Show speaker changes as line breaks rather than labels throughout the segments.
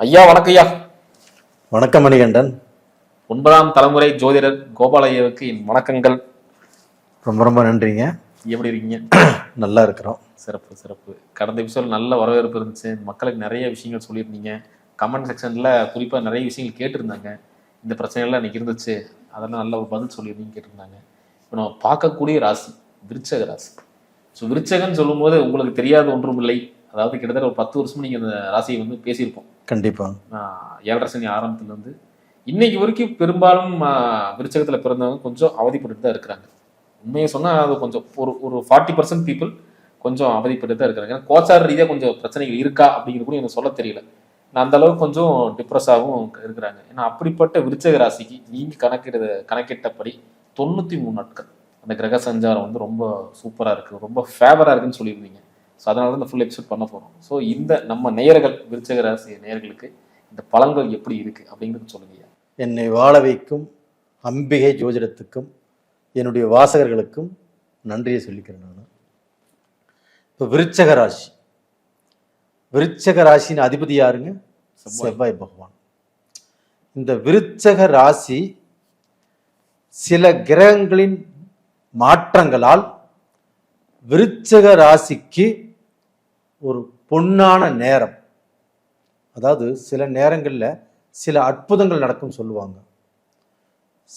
ஐயா வணக்கம் ஐயா.
வணக்கம் மணிகண்டன்.
9ஆம் தலைமுறை ஜோதிடர் கோபால் ஐயாவுக்கு என் வணக்கங்கள்.
ரொம்ப ரொம்ப நன்றிங்க.
எப்படி இருக்கீங்க?
நல்லா இருக்கிறோம்.
சிறப்பு சிறப்பு. கடந்த எபிசோட் நல்ல வரவேற்பு இருந்துச்சு. மக்களுக்கு நிறைய விஷயங்கள் சொல்லியிருந்தீங்க. கமெண்ட் செக்ஷன்ல குறிப்பாக நிறைய விஷயங்கள் கேட்டிருந்தாங்க. இந்த பிரச்சனைகள்லாம் இன்னைக்கு இருந்துச்சு, அதெல்லாம் நல்ல ஒரு பதில் சொல்லியிருந்தீங்க கேட்டிருந்தாங்க. இப்போ நம்ம பார்க்கக்கூடிய ராசி விருச்சக ராசி. ஸோ விருச்சகன்னு சொல்லும்போது உங்களுக்கு தெரியாத ஒன்றும் இல்லை. அதாவது கிட்டத்தட்ட ஒரு 10 வருஷம் நீங்கள் அந்த ராசியை வந்து பேசியிருப்போம்.
கண்டிப்பாக
7.5 சனி ஆரம்பத்துலேருந்து இன்னைக்கு வரைக்கும் பெரும்பாலும் விருச்சகத்தில் பிறந்தவங்க கொஞ்சம் அவதிப்பட்டு தான் இருக்கிறாங்க. உண்மையை சொன்னால் அது கொஞ்சம் ஒரு 40% பீப்புள் கொஞ்சம் அவதிப்பட்டு தான் இருக்கிறாங்க. ஏன்னா கோச்சார ரீதியாக கொஞ்சம் பிரச்சனைகள் இருக்கா அப்படிங்கிறது கூட எனக்கு சொல்ல தெரியல. நான் அந்த அளவுக்கு கொஞ்சம் டிப்ரெஸ்ஸாகவும் இருக்கிறாங்க. ஏன்னா அப்படிப்பட்ட விருச்சக ராசிக்கு நீங்கள் கணக்கிட்டபடி 93 நாட்கள் அந்த கிரக சஞ்சாரம் வந்து ரொம்ப சூப்பராக இருக்குது, ரொம்ப ஃபேவராக இருக்குன்னு சொல்லியிருந்தீங்க. ஸோ அதனால தான் இந்த ஃபுல் எபிசோட் பண்ண போகிறோம். ஸோ இந்த நம்ம நேயர்கள் விருச்சக ராசி நேயர்களுக்கு இந்த பலன்கள் எப்படி இருக்குது அப்படிங்கிறது சொல்லுங்க.
என்னை வாழ வைக்கும் அம்பிகை ஜோதிடத்துக்கும் என்னுடைய வாசகர்களுக்கும் நன்றியை சொல்லிக்கிறேன். நான் இப்போ விருச்சக ராசி, விருச்சக ராசியின் அதிபதி யாருங்க? செவ்வாய் பகவான். இந்த விருச்சக ராசி சில கிரகங்களின் மாற்றங்களால் விருச்சக ராசிக்கு ஒரு பொன்னான நேரம், அதாவது சில நேரங்களில் சில அற்புதங்கள் நடக்கும் சொல்லுவாங்க.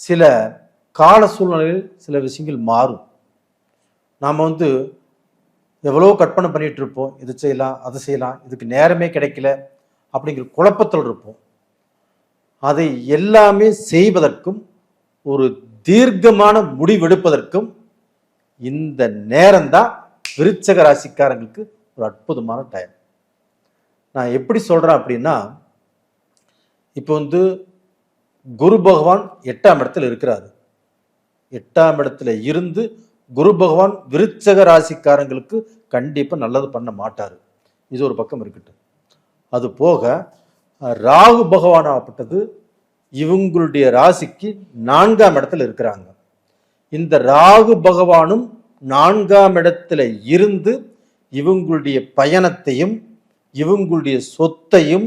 சில கால சூழ்நிலையில் சில விஷயங்கள் மாறும். நாம் வந்து எவ்வளோ கற்பனை பண்ணிட்டு இருப்போம், இது செய்யலாம் அதை செய்யலாம், இதுக்கு நேரமே கிடைக்கல அப்படிங்கிற குழப்பத்தில் இருப்போம். அதை எல்லாமே செய்வதற்கும் ஒரு தீர்க்கமான முடிவெடுப்பதற்கும் இந்த நேரம்தான் விருச்சக ராசிக்காரங்களுக்கு ஒரு அற்புதமான டைம். நான் எப்படி சொல்றேன் அப்படின்னா, இப்போ வந்து குரு பகவான் 8ஆம் இடத்துல இருக்கிறாரு. 8ஆம் இடத்துல இருந்து குரு பகவான் விருச்சக ராசிக்காரங்களுக்கு கண்டிப்பா நல்லது பண்ண மாட்டாரு. இது ஒரு பக்கம் இருக்கட்டும். அது போக ராகு பகவான் ஆகப்பட்டது இவங்களுடைய ராசிக்கு 4ஆம் இடத்துல இருக்கிறாங்க. இந்த ராகு பகவானும் 4ஆம் இடத்துல இருந்து இவங்களுடைய பயணத்தையும் இவங்களுடைய சொத்தையும்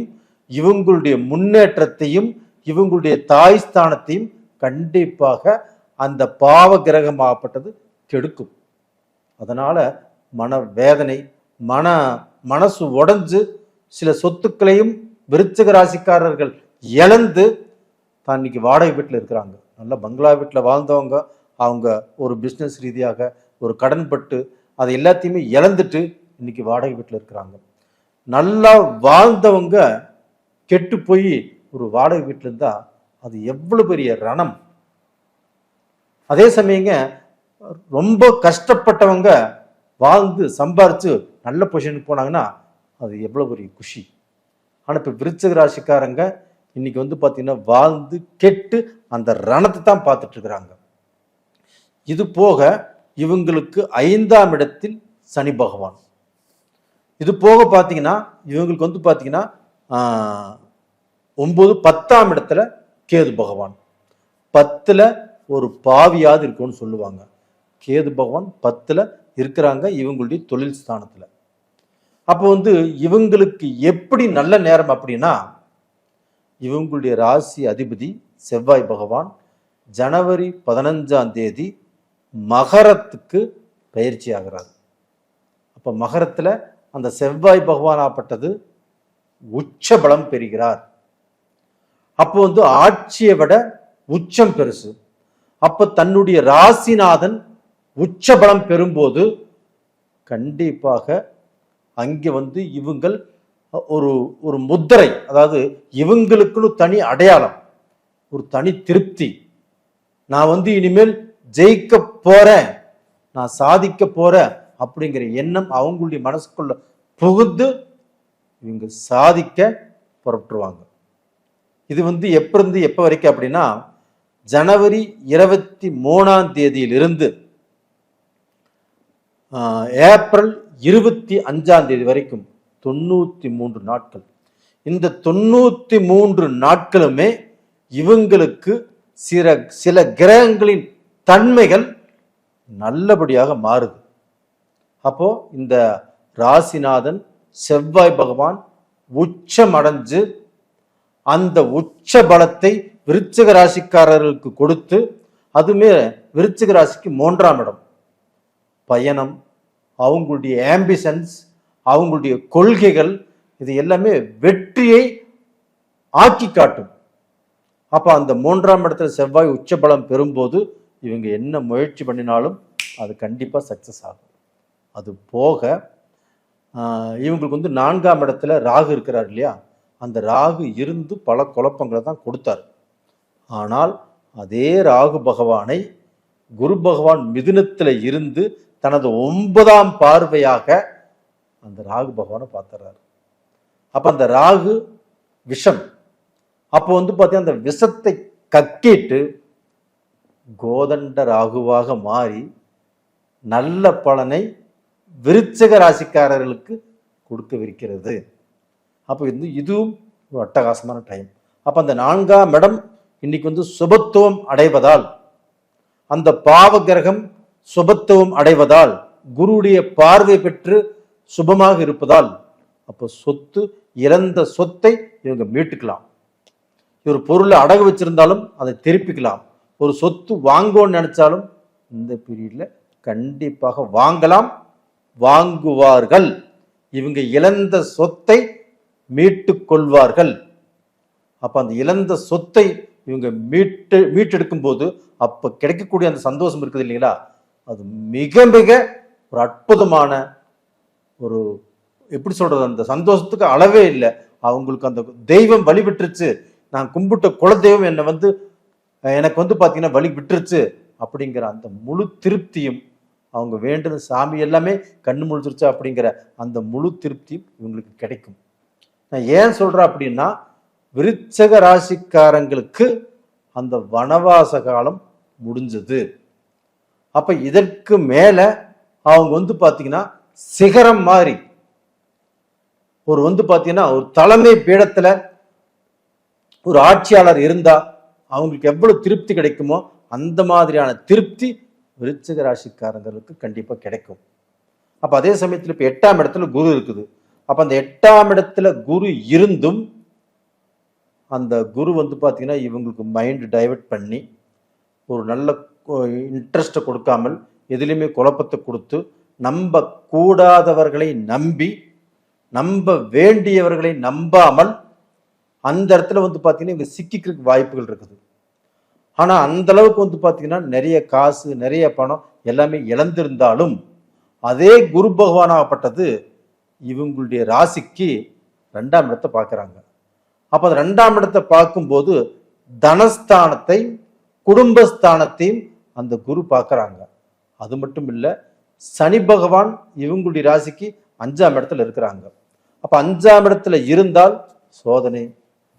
இவங்களுடைய முன்னேற்றத்தையும் இவங்களுடைய தாய் ஸ்தானத்தையும் கண்டிப்பாக அந்த பாவ கிரகமாகப்பட்டது கெடுக்கும். அதனால மன வேதனை, மனசு உடைஞ்சு சில சொத்துக்களையும் விருச்சக ராசிக்காரர்கள் இழந்து தான் இன்னைக்கு வாடகை வீட்டில் இருக்கிறாங்க. நல்ல பங்களா வீட்டில் வாழ்ந்தவங்க அவங்க ஒரு பிஸ்னஸ் ரீதியாக ஒரு கடன் பட்டு அதை எல்லாத்தையுமே இழந்துட்டு இன்னைக்கு வாடகை வீட்டில் இருக்கிறாங்க. நல்லா வாழ்ந்தவங்க கெட்டு போய் ஒரு வாடகை வீட்டில் இருந்தா அது எவ்வளவு பெரிய ரணம். அதே சமயங்க ரொம்ப கஷ்டப்பட்டவங்க வாழ்ந்து சம்பாரிச்சு நல்ல பொசிஷனுக்கு போனாங்கன்னா அது எவ்வளவு பெரிய குஷி. ஆனால் இப்போ விருச்சக ராசிக்காரங்க இன்னைக்கு வந்து பார்த்தீங்கன்னா வாழ்ந்து கெட்டு அந்த ரணத்தை தான் பார்த்துட்டு இருக்கிறாங்க. இது போக இவங்களுக்கு 5ஆம் இடத்தில் சனி பகவான். இது போக பார்த்தீங்கன்னா இவங்களுக்கு வந்து பார்த்தீங்கன்னா 9 10ஆம் இடத்துல கேது பகவான். 10ல் ஒரு பாவியாவது இருக்கும்னு சொல்லுவாங்க. கேது பகவான் 10ல் இருக்கிறாங்க இவங்களுடைய தொழில் ஸ்தானத்துல. அப்போ வந்து இவங்களுக்கு எப்படி நல்ல நேரம் அப்படின்னா, இவங்களுடைய ராசி அதிபதி செவ்வாய் பகவான் ஜனவரி 15ஆம் தேதி மகரத்துக்கு பயிற்சி ஆகிறார். அப்ப மகரத்துல அந்த செவ்வாய் பகவான் ஆப்பட்டது உச்ச பலம் பெறுகிறார். அப்போ வந்து ஆட்சியை விட உச்சம் பெருசு. அப்ப தன்னுடைய ராசிநாதன் உச்ச பலம் பெறும்போது கண்டிப்பாக அங்கே வந்து இவங்கள் ஒரு முத்திரை, அதாவது இவங்களுக்குன்னு தனி அடையாளம், ஒரு தனி திருப்தி. நான் வந்து இனிமேல் ஜெயிக்க போறேன், நான் சாதிக்க போறேன் அப்படிங்கிற எண்ணம் அவங்களுடைய மனசுக்குள்ள புகுந்து இவங்க சாதிக்க புறப்பட்டுருவாங்க. இது வந்து எப்ப இருந்து எப்ப வரைக்கும் அப்படின்னா, ஜனவரி 23ஆம் தேதியிலிருந்து ஏப்ரல் 25ஆம் தேதி வரைக்கும் 93 நாட்கள். இந்த 93 நாட்களுமே இவங்களுக்கு சில கிரகங்களின் தன்மைகள் நல்லபடியாக மாறுது. அப்போ இந்த ராசிநாதன் செவ்வாய் பகவான் உச்சம் அடைஞ்சு அந்த உச்ச பலத்தை விருச்சிக ராசிக்காரர்களுக்கு கொடுத்து, அதுமே விருச்சிக ராசிக்கு 3ஆம் இடம். பயணம், அவங்களுடைய ஆம்பிஷன்ஸ், அவங்களுடைய கொள்கைகள், இது எல்லாமே வெற்றியை ஆக்கி காட்டும். அப்ப அந்த 3ஆம் இடத்துல செவ்வாய் உச்சபலம் பெறும்போது இவங்க என்ன முயற்சி பண்ணினாலும் அது கண்டிப்பா சக்சஸ் ஆகும். அது போக இவங்களுக்கு வந்து 4ஆம் இடத்துல ராகு இருக்கிறார் இல்லையா, அந்த ராகு இருந்து பல குழப்பங்களை தான் கொடுத்தார். ஆனால் அதே ராகு பகவானை குரு பகவான் மிதுனத்துல இருந்து தனது 9ஆம் பார்வையாக அந்த ராகு பகவானை பார்த்துறாரு. அப்ப அந்த ராகு விஷம். அப்போ வந்து பார்த்தீங்கன்னா அந்த விஷத்தை கக்கிட்டு கோதண்ட ராகுவாக மாறி நல்ல பலனை விருச்சிக ராசிக்காரர்களுக்கு கொடுக்கவிருக்கிறது. அப்போ இதுவும் ஒரு அட்டகாசமான டைம். அப்போ அந்த 4ஆம் இடம் இன்னைக்கு வந்து சுபத்துவம் அடைவதால், அந்த பாவ கிரகம் சுபத்துவம் அடைவதால், குருவுடைய பார்வை பெற்று சுபமாக இருப்பதால், அப்போ சொத்து, இழந்த சொத்தை இவங்க மீட்டுக்கலாம். ஒரு பொருளை அடகு வச்சிருந்தாலும் அதை திருப்பிக்கலாம். ஒரு சொத்து வாங்குவோன்னு நினைச்சாலும் இந்த பீரியட்ல கண்டிப்பாக வாங்கலாம், வாங்குவார்கள். இவங்க இழந்த சொத்தை மீட்டு கொள்வார்கள். அப்ப அந்த இழந்த சொத்தை இவங்க மீட்டெடுக்கும் போது அப்ப கிடைக்கக்கூடிய அந்த சந்தோஷம் இருக்குது இல்லைங்களா, அது மிக மிக ஒரு அற்புதமான ஒரு, எப்படி சொல்றது, அந்த சந்தோஷத்துக்கு அளவே இல்லை. அவங்களுக்கு அந்த தெய்வம் வழி விட்டுருச்சு, நான் கும்பிட்ட குலதெய்வம் என்னை வந்து எனக்கு வந்து பார்த்தீங்கன்னா வழி விட்டுருச்சு அப்படிங்கிற அந்த முழு திருப்தியும், அவங்க வேண்டுன சாமி எல்லாமே கண்ணு முழிச்சிருச்சு அப்படிங்கிற அந்த முழு திருப்தியும் இவங்களுக்கு கிடைக்கும். நான் ஏன் சொல்றேன் அப்படின்னா, விருச்சக ராசிக்காரங்களுக்கு அந்த வனவாச காலம் முடிஞ்சது. அப்ப இதற்கு மேல அவங்க வந்து பாத்தீங்கன்னா சிகரம் மாதிரி ஒரு வந்து பாத்தீங்கன்னா ஒரு தலைமை பீடத்துல ஒரு ஆட்சியாளர் இருந்தா அவங்களுக்கு எவ்வளவு திருப்தி கிடைக்குமோ அந்த மாதிரியான திருப்தி விருச்சிக ராசிக்காரங்களுக்கு கண்டிப்பா கிடைக்கும். அப்ப அதே சமயத்துல இப்ப 8ஆம் இடத்துல குரு இருக்குது. அப்ப அந்த 8ஆம் இடத்துல குரு இருந்தும் அந்த குரு வந்து பாத்தீங்கன்னா இவங்களுக்கு மைண்ட் டைவர்ட் பண்ணி ஒரு நல்ல இன்ட்ரெஸ்ட்டை கொடுக்காமல் எதுலையுமே குழப்பத்தை கொடுத்து, நம்ப கூடாதவர்களை நம்பி நம்ப வேண்டியவர்களை நம்பாமல் அந்த இடத்துல வந்து பார்த்தீங்கன்னா இவங்க சிக்கிக்கிறதுக்கு வாய்ப்புகள் இருக்குது. ஆனால் அந்த அளவுக்கு வந்து பார்த்தீங்கன்னா நிறைய காசு, நிறைய பணம் எல்லாமே இழந்திருந்தாலும் அதே குரு பகவானாகப்பட்டது இவங்களுடைய ராசிக்கு 2ஆம் இடத்தை பார்க்குறாங்க. அப்போ அந்த 2ஆம் இடத்தை பார்க்கும்போது தனஸ்தானத்தை, குடும்பஸ்தானத்தையும் அந்த குரு பார்க்குறாங்க. அது மட்டும் இல்லை, சனி பகவான் இவங்களுடைய ராசிக்கு 5ஆம் இடத்துல இருக்கிறாங்க. அப்போ 5ஆம் இடத்துல இருந்தால் சோதனை,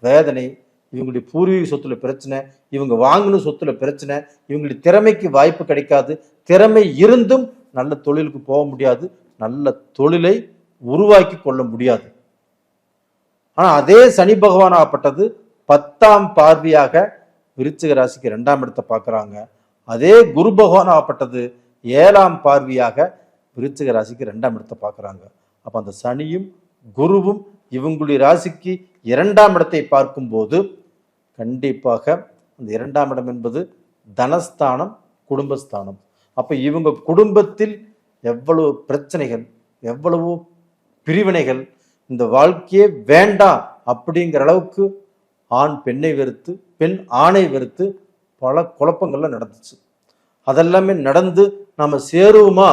வேதனை, இவங்களுடைய பூர்வீக சொத்துல பிரச்சனை, இவங்க வாங்கின சொத்துல பிரச்சனை, இவங்களுடைய திறமைக்கு வாய்ப்பு கிடைக்காது, திறமை இருந்தும் நல்ல தொழிலுக்கு போக முடியாது, நல்ல தொழிலை உருவாக்கி கொள்ள முடியாது. ஆனா அதே சனி பகவான் ஆகப்பட்டது 10ஆம் பார்வையாக விருச்சிக ராசிக்கு 2ஆம் இடத்தை பார்க்குறாங்க. அதே குரு பகவான் ஆகப்பட்டது 7ஆம் பார்வையாக விருச்சிக ராசிக்கு 2ஆம் இடத்தை பார்க்குறாங்க. அப்போ அந்த சனியும் குருவும் இவங்களுடைய ராசிக்கு 2ஆம் இடத்தை பார்க்கும்போது கண்டிப்பாக அந்த 2ஆம் இடம் என்பது தனஸ்தானம், குடும்பஸ்தானம். அப்போ இவங்க குடும்பத்தில் எவ்வளவு பிரச்சனைகள், எவ்வளவோ பிரிவினைகள், இந்த வாழ்க்கையே வேண்டாம் அப்படிங்கிற அளவுக்கு ஆண் பெண்ணை வெறுத்து, பெண் ஆணை வெறுத்து பல குழப்பங்கள்லாம் நடந்துச்சு. அதெல்லாமே நடந்து நாம சேருவோமா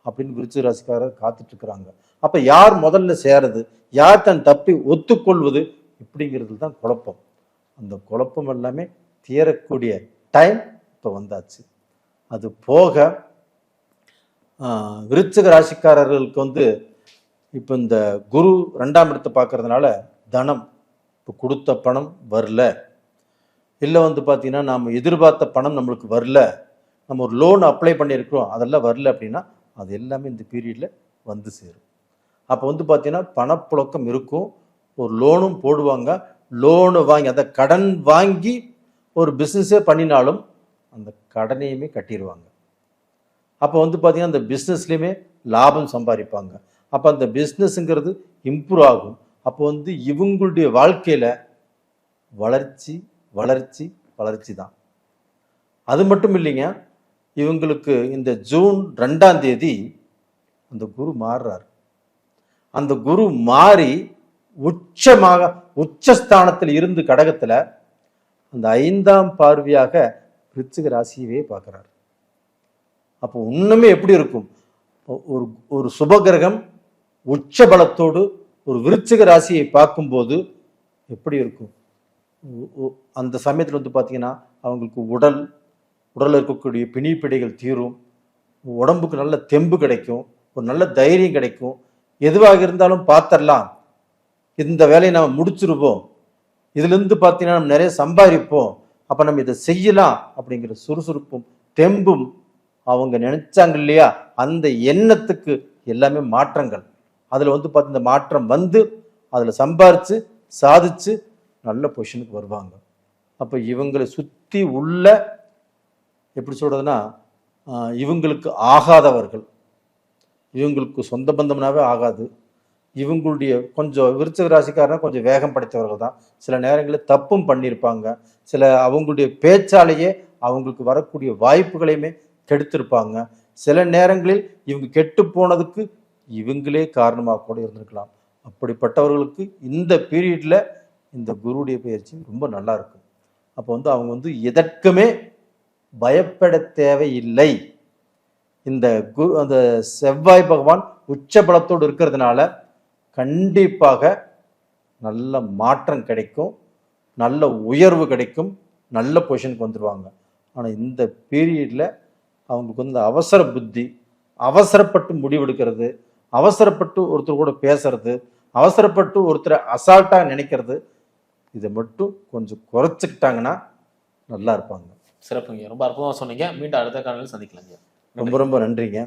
அப்படின்னு விருச்சிக ராசிக்காரர் காத்துட்டு இருக்கிறாங்க. அப்ப யார் முதல்ல சேருது, யார் தன் தப்பை ஒத்துக்கொள்வது, இப்படிங்கிறது தான் குழப்பம். அந்த குழப்பம் எல்லாமே தீரக்கூடிய டைம் இப்போ வந்தாச்சு. அது போக விருச்சிக ராசிக்காரர்களுக்கு வந்து இப்போ இந்த குரு 2ஆம் இடத்தை பார்க்கறதுனால தனம், இப்போ கொடுத்த பணம் வரல, இல்லை வந்து பார்த்தீங்கன்னா நாம் எதிர்பார்த்த பணம் நம்மளுக்கு வரல, நம்ம ஒரு லோன் அப்ளை பண்ணியிருக்கிறோம் அதெல்லாம் வரல அப்படின்னா அது எல்லாமே இந்த பீரியடில் வந்து சேரும். அப்போ வந்து பார்த்தீங்கன்னா பணப்புழக்கம் இருக்கும், ஒரு லோனும் போடுவாங்க, லோனு வாங்கி அந்த கடன் வாங்கி ஒரு பிஸ்னஸே பண்ணினாலும் அந்த கடனையுமே கட்டிடுவாங்க. அப்போ வந்து பார்த்தீங்கன்னா அந்த பிஸ்னஸ்லேயுமே லாபம் சம்பாதிப்பாங்க. அப்போ அந்த பிஸ்னஸ்ங்கிறது இம்ப்ரூவ் ஆகும். அப்போ வந்து இவங்களுடைய வாழ்க்கையில் வளர்ச்சி வளர்ச்சி வளர்ச்சி தான். அது மட்டும் இல்லைங்க, இவங்களுக்கு இந்த ஜூன் 2ஆம் தேதி அந்த குரு மாறுறார். அந்த குரு மாறி உச்சஸ்தானத்தில் இருந்து கடகத்துல அந்த 5ஆம் பார்வையாக விருச்சிக ராசியவே பார்க்கிறார். அப்போ இன்னுமே எப்படி இருக்கும்? ஒரு ஒரு சுபகிரகம் உச்ச பலத்தோடு ஒரு விருச்சிக ராசியை பார்க்கும்போது எப்படி இருக்கும்? அந்த சமயத்தில் வந்து பார்த்தீங்கன்னா அவங்களுக்கு உடலில் இருக்கக்கூடிய பிணிப்பிடைகள் தீரும், உடம்புக்கு நல்ல தெம்பு கிடைக்கும், ஒரு நல்ல தைரியம் கிடைக்கும். எதுவாக இருந்தாலும் பார்த்துடலாம், இந்த வேலையை நம்ம முடிச்சிருவோம், இதுலேருந்து பார்த்தீங்கன்னா நம்ம நிறைய சம்பாதிப்போம், அப்போ நம்ம இதை செய்யலாம் அப்படிங்கிற சுறுசுறுப்பும் தெம்பும் அவங்க நினைச்சாங்க இல்லையா, அந்த எண்ணத்துக்கு எல்லாமே மாற்றங்கள். அதில் வந்து பார்த்து இந்த மாற்றம் வந்து அதில் சம்பாரித்து சாதிச்சு நல்ல பொசிஷனுக்கு வருவாங்க. அப்போ இவங்களை சுற்றி உள்ள எப்படி சொல்கிறதுனா, இவங்களுக்கு ஆகாதவர்கள், இவங்களுக்கு சொந்த பந்தம்னாவே ஆகாது, இவங்களுடைய கொஞ்சம் விருச்சிக ராசிக்காரனா கொஞ்சம் வேகம் படைத்தவர்கள் தான். சில நேரங்களில் தப்பும் பண்ணியிருப்பாங்க, சில அவங்களுடைய பேச்சாலேயே அவங்களுக்கு வரக்கூடிய வாய்ப்புகளையுமே கெடுத்திருப்பாங்க. சில நேரங்களில் இவங்க கெட்டு போனதுக்கு இவங்களே காரணமாக கூட இருந்திருக்கலாம். அப்படிப்பட்டவர்களுக்கு இந்த பீரியடில் இந்த குருவுடைய பயிற்சி ரொம்ப நல்லா இருக்கும். அப்போ வந்து அவங்க வந்து எதற்குமே பயப்பட தேவையில்லை. இந்த அந்த செவ்வாய் பகவான் உச்ச பலத்தோடு இருக்கிறதுனால கண்டிப்பாக நல்ல மாற்றம் கிடைக்கும், நல்ல உயர்வு கிடைக்கும், நல்ல பொசிஷனுக்கு வந்துடுவாங்க. ஆனால் இந்த பீரியடில் அவங்களுக்கு வந்து அவசர புத்தி, அவசரப்பட்டு முடிவெடுக்கிறது, அவசரப்பட்டு ஒருத்தர் கூட பேசுறது, அவசரப்பட்டு ஒருத்தரை அசால்ட்டாக நினைக்கிறது, இதை மட்டும் கொஞ்சம் குறைச்சிக்கிட்டாங்கன்னா நல்லா இருப்பாங்க.
சிறப்புங்க, ரொம்ப அற்புதமாக சொன்னீங்க. மீண்டும் அடுத்த காலையில் சந்திக்கலாங்க.
ரொம்ப ரொம்ப நன்றிங்க.